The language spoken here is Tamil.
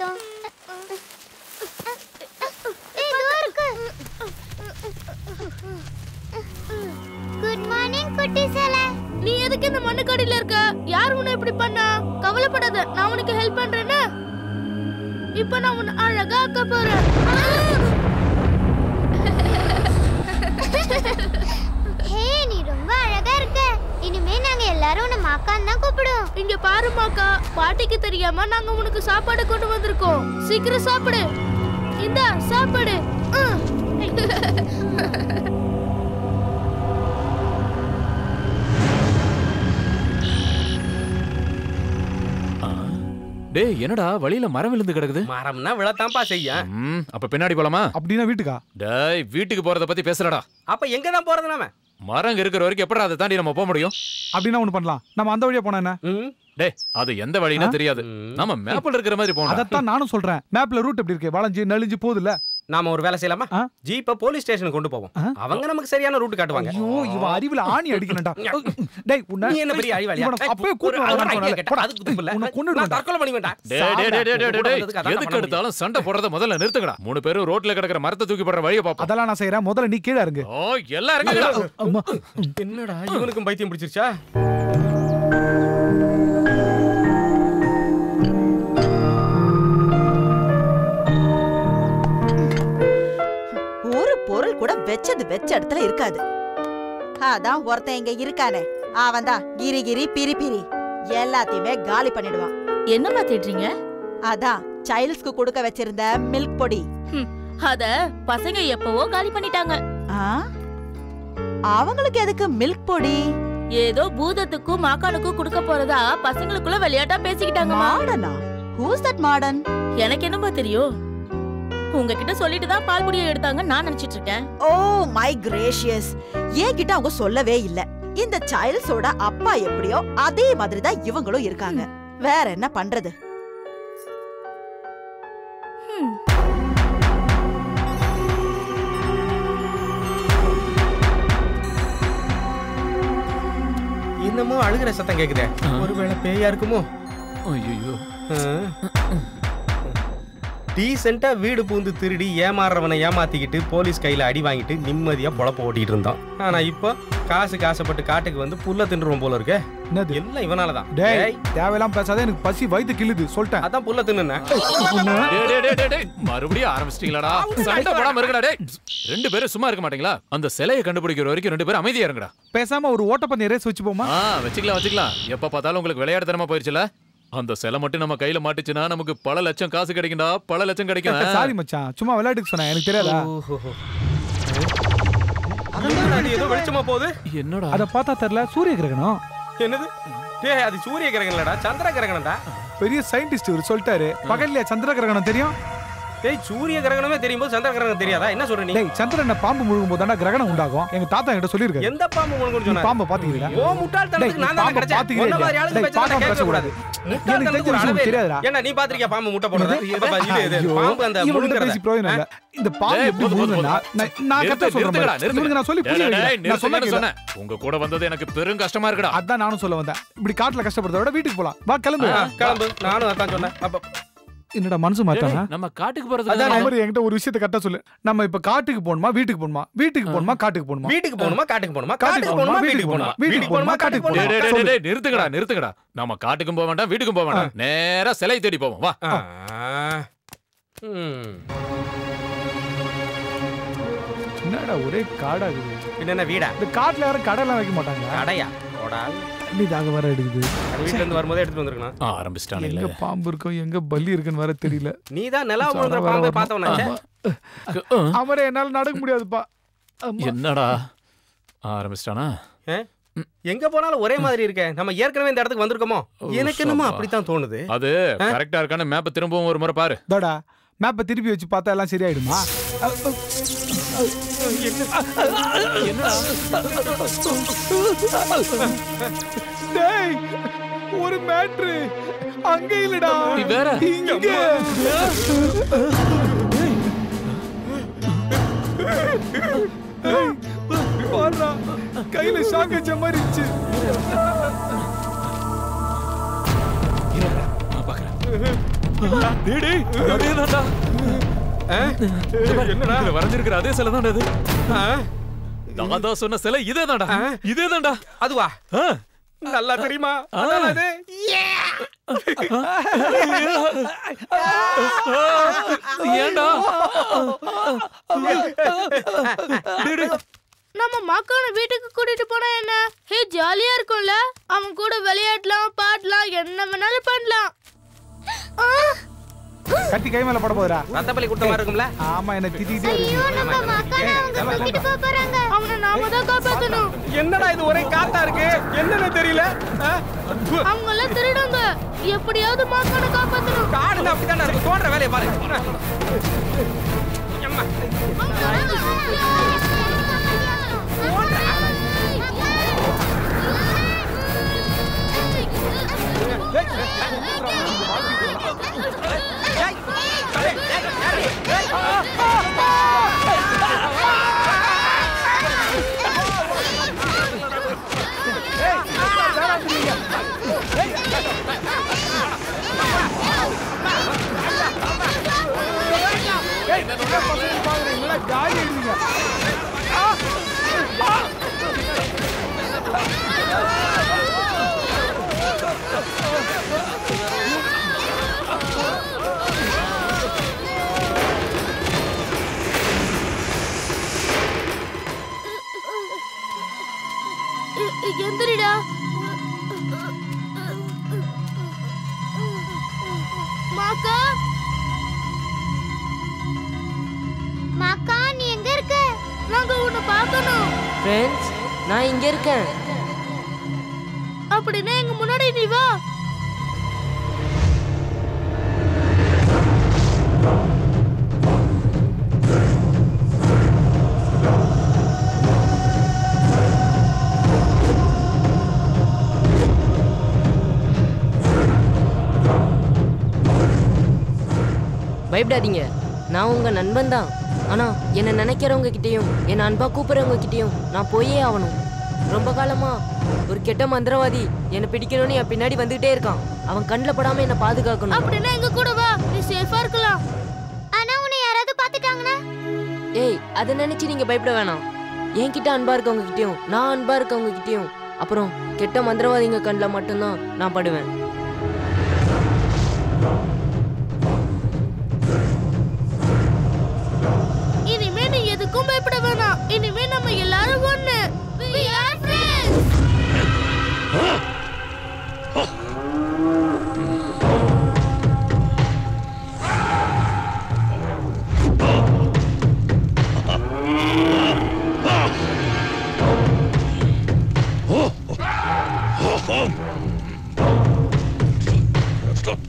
பார்த்தோம். குட் மார்னிங் குட்டி சேலை. நீ எதுக்கு இந்த மண்ணுக்கடியில இருக்க? யார் உன்னை இப்படி பண்ணா? கவலைப்படாத, நான் உனக்கு ஹெல்ப் பண்றேன்னா. இப்ப நான் உன்னை அழகா ஆக்க போறேன். ஹே, நீ ரொம்ப அழகா இருக்க. இனிமே நாங்க எல்லாரும் உன்னை மாக்கான்னு தான் கூப்பிடுவோம். இங்க பாரு மாக்கா, பாட்டிக்கு தெரியாம நாங்க உனக்கு சாப்பாடு கொண்டு வந்திருக்கோம். சீக்கிரம் சாப்பிடு. இந்தா சாப்பாடு. டேய், என்னடா வழியில மரம் விழுந்து கிடக்குது? மரம்னா விழத்தாம்பா செய்யும். அப்ப பின்னாடி போலாமா? அப்படின்னா வீட்டுக்கா? டேய், வீட்டுக்கு போறத பத்தி பேசுறடா. அப்ப எங்க தான் போறது நாம? மரம் இருக்கிற வரைக்கும் எப்படா அதை தாண்டி நம்ம போக முடியும்? அப்படின்னா ஒண்ணு பண்ணலாம், நம்ம அந்த வழியா போனா என்ன? டேய், அது எந்த வழினா தெரியாது. நாம மேப்ல இருக்கிற மாதிரி போறோம். அதத்தான் நானும் சொல்றேன். மேப்ல ரூட் எப்படி இருக்கு? வளைஞ்சு நெளிஞ்சு போகுதுல. நாம ஒரு வேலை செய்யலாமா? ஜீப்ப போலீஸ் ஸ்டேஷனுக்கு கொண்டு போவோம். அவங்க நமக்கு சரியான ரூட் காட்டுவாங்க. ஐயோ, இவ அறிவுல ஆணி அடிக்கலடா. டேய், நீ என்ன பெரிய அறிவாளியா? அப்பவே கூட்டி வரான்னு சொன்னல. அதுக்கு துப்பில்ல. உன்னை கொன்னுடுவேன். தற்கொலை பண்ணி வேண்டாம். டேய், எதுக்கு எடுத்தாலும் சண்டை போடுறத முதல்ல நிறுத்துங்கடா. 3 பேரும் ரோட்ல கிடக்குற மரத்தை தூக்கி போடுற வழியை பாப்போம். அதெல்லாம் நான் செய்யறேன். முதல்ல நீ கீழ இறங்கு. ஓ, எல்லாம் இறங்குடா. அம்மா, என்னடா இவனுக்கும் பைத்தியம் பிடிச்சிருச்சா? பொருள் கூட வெச்சது வெச்ச இடத்துல இருக்காது. அதான் ஒருத்தன் இங்க இருக்கானே, அவன் தான் கிரி கிரி பிரி பிரி எல்லாத்தையுமே காலி பண்ணிடுவான். என்னமா தேடுறீங்க? அதான் சைல்ட்ஸ்க்கு கொடுக்க வச்சிருந்த மில்க் பொடி. அத பசங்க எப்பவோ காலி பண்ணிட்டாங்க. அவங்களுக்கு எதுக்கு மில்க் பொடி? ஏதோ பூதத்துக்கும் மாக்கானுக்கும் கொடுக்க போறதா பசங்களுக்குள்ள விளையாட்டா பேசிக்கிட்டாங்க. மாடனா? Who's that Madan? எனக்கு என்னமா தெரியும்? உங்ககிட்ட சொல்லிட்டு தான் பால் பொடியை எடுத்தாங்க நான் நினைச்சிட்டு இருக்கேன். ஓ மை கிரேஷியஸ், என்கிட்ட அவங்க சொல்லவே இல்ல. இந்த சைல்ட்ஸோட அப்பா எப்படியோ அதே மாதிரி தான் இவங்களும் இருக்காங்க. வேற என்ன பண்றது? என்னமோ அழுகிற சத்தம் கேக்குதே. ஒருவேளை பேயா இருக்குமோ? ஐயோ, டீசெண்டா வீடு பூந்து திருடி ஏமாறுறவனை ஏமாத்திக்கிட்டு போலீஸ் கையில அடி வாங்கிட்டு நிம்மதியா பொழப்ப ஓட்டிட்டு இருந்தான். ஆனா இப்போ காசுக்கு ஆசைப்பட்டு காட்டுக்கு வந்து புல்ல தின்றுவோம் போல இருக்க. எல்லாம் இவனாலதான். டேய், தேவையெல்லாம் பேசாத, எனக்கு பசி வயித்து கிள்ளுது சொல்லிட்டேன். அதான் புல்ல தின்னுனேன். மறுபடியும் ஆரம்பிச்சிட்டீங்களாடா? சண்டை போடாம இருக்கடா. டேய், 2 பேரும் சும்மா இருக்க மாட்டீங்களா? அந்த சிலையை கண்டுபிடிக்கிற வரைக்கும் 2 பேரும் அமைதியா இருங்கடா. பேசாம ஒரு ஓட்டப்பந்தய ரேஸ் வச்சு போமா? வச்சுக்கலாம். எப்ப பார்த்தாலும் உங்களுக்கு விளையாடுத்தனமா போயிருச்சுல. அந்த சிலை மட்டும் நம்ம கையில மாட்டுச்சுன்னா நமக்கு பல லட்சம் காசு கிடைக்கும்டா. பல லட்சம் கிடைக்கும். சாரி மச்சான், சும்மா விளையாட்டுக்கு சொன்னேன், எனக்கு தெரியாதா? ஏதோ வெளிச்சமா போகுது. என்னடா அத பார்த்தா தெரியல? சூரிய கிரகணம். என்னது? டேய், அது சூரிய கிரகணம் இல்லடா, சந்திர கிரகணம்டா. பெரிய சயின்டிஸ்ட் இவர் சொல்லிட்டாரு. பகல்ல சந்திர கிரகணம் தெரியும். டேய், சூரிய கிரகணமே தெரியும் போது சந்திர கிரகணம் தெரியாதா? என்ன சொல்ற நீ? டேய், சந்திரனை பாம்பு முழுகும் போது கிரகணம் உண்டாகும். எங்க தாத்தா கிட்ட சொல்லிருக்காரு. எந்த பாம்பு முழுகும்னு சொன்னா? பாம்பு பாத்தீங்களா? ஓ முட்டாள்தனத்துக்கு நான் தான் கிடைச்சேன். ஒண்ணு மாதிரி ஆளுங்க பேச்ச கேட்க கூடாது. முட்டாள்தனத்துக்கு ஒரு அளவே தெரியாதுடா. என்ன நீ பாத்திருக்கியா பாம்பு முட்டை போடுறது? இது பாம்பு அந்த முழுங்கறது. பிரயோஜனம் இல்ல. இந்த பாம்பு எப்படி முழுங்குனா நான் கரெக்ட்டா சொல்றேன். நான் சொல்லி புரிய வைக்கிறேன். நான் சொன்னேன். உங்க கூட வந்தது எனக்கு பெரும் கஷ்டமா இருக்குடா. அதான் நானும் சொல்ல வந்தேன். இப்படி காட்டுல கஷ்டப்படுறத விட வீட்டுக்கு போலாம். வா கிளம்பு. நானும் அதான் சொன்னேன். அப்ப என்னடா மனசு மாத்தானா? நம்ம காட்டுக்கு போறது. அதான் மாதிரி என்கிட்ட ஒரு விஷயத்தை கரெக்ட்டா சொல்லு. நம்ம இப்ப காட்டுக்கு போணுமா வீட்டுக்கு போணுமா? வீட்டுக்கு போணுமா காட்டுக்கு போணுமா? வீட்டுக்கு போணுமா காட்டுக்கு போணுமா? காட்டுக்கு போணுமா வீட்டுக்கு போணுமா? வீட்டுக்கு போணுமா காட்டுக்கு போணுமா? டேய், நிறுத்துங்கடா. நம்ம காட்டுக்கும் போக வேண்டாம், வீட்டுக்கும் போக வேண்டாம். நேரா சிலை தேடி போவோம். வா. என்னடா ஒரே காடாகுது. என்ன வீடா? இந்த காட்டுல யாரும் கடலாம் வைக்க மாட்டாங்க. கடையா? போடா. நீ தாங்க வர எடுக்குது. வீட்ல இருந்து வரும்போதே எடுத்து வந்திருக்கணும். ஆரம்பிச்சிட்டானே. எங்க பாம்பு இருக்கும், எங்க பல்லி இருக்குன்னு வர தெரியல. நீ தான் நிலா முழுங்கற பாம்பை பார்த்தவனாச்சே. அவரே என்னால நடக்க முடியாதுப்பா. என்னடா ஆரம்பிச்சிட்டானா? எங்க போனாலும் ஒரே மாதிரி இருக்கே. நம்ம ஏற்கனவே இந்த இடத்துக்கு வந்திருக்கோமோ? எனக்கு என்னமோ அப்படித்தான் தோணுது. அது கரெக்ட்டா இருக்கானே மேப்பை திரும்பவும் ஒரு முறை பாரு. டடா, மேப்பை திருப்பி வச்சு பார்த்தா எல்லாம் சரியாயிடுமா? டேய், ஒரு மேட்ரு அங்க இல்லடா, இங்க. பாருடா, கையில ஷாக் அடிச்ச மாதிரி இருந்துச்சு. நான் பாக்குறேன். டேய் அதேதான்டா. என்னடா இதுல வரைஞ்சிருக்கிற அதே சிலை தான்டா இது. ஆ? நான் தான் சொன்ன சிலை இதேதான்டா. இதேதான்டா. அதுவா ஆ. நல்லா தெரியுமா அதான் அது. ஏன்டா? நம்ம மாக்கான வீட்டுக்கு கூட்டிட்டு போனா என்ன? ஹே ஜாலியா இருக்கும்ல. அவன் கூட விளையாடலாம், பாடலாம், என்ன வேணாலும் பண்ணலாம். கத்தி கை மேல போட போறா. ரத்தப்பலி கொடுத்த மாதிரி இருக்கும்ல. ஆமா என்ன திட்டிட்டே ஐயோ இருக்கு. நம்ம மக்கான அவங்க கூட்டிட்டு போக போறாங்க. அவனை நாம தான் காப்பாத்தணும். என்னடா இது ஒரே காத்தா இருக்கு என்னன்னு தெரியல. அவங்க எல்லாம் திருடுங்க. எப்படியாவது மாக்கான காப்பாத்தணும். காடுங்க அப்படிதானே இருக்கு. தோன்ற வேலையை பாரு. அம்மா. ஜாலி எடுங்க. எந்திரிடா. மாக்கா மக்கா நீ எங்க இருக்க? நாங்க உன்னை பார்க்கணும். ஃப்ரெண்ட்ஸ் நான் இங்க இருக்கேன். அப்படின்னா எங்க முன்னாடி நீ வா. பயப்படாதீங்க, நான் உங்க நண்பன் தான். ஆனா என்னை நினைக்கிறவங்க கிட்டேயும் என்னை அன்பா கூப்பிடுறவங்க கிட்டேயும் நான் போயே ஆகணும். ரொம்ப காலமா ஒரு கெட்ட மந்திரவாதி என்னை பிடிக்கணும்னு என் பின்னாடி வந்துகிட்டே இருக்கான். அவன் கண்ணில் படாம என்னை பாதுகாக்கணும். அப்படின்னா எங்க கூட வா, நீ சேஃபா இருக்கலாம். ஆனா உன்னை யாராவது பாத்துட்டாங்கன்னா? ஏய், அதை நினைச்சு நீங்க பயப்பட வேணாம். என்கிட்ட அன்பா இருக்கவங்க கிட்டேயும் நான் அன்பா இருக்கவங்க கிட்டேயும் அப்புறம் கெட்ட மந்திரவாதிங்க கண்ணில் மட்டும்தான் நான் படுவேன். இனிமே நீ எதுக்கும் பயப்பட வேணாம். இனிமே நம்ம எல்லாரும் ஒண்ணு. We are friends. Stop.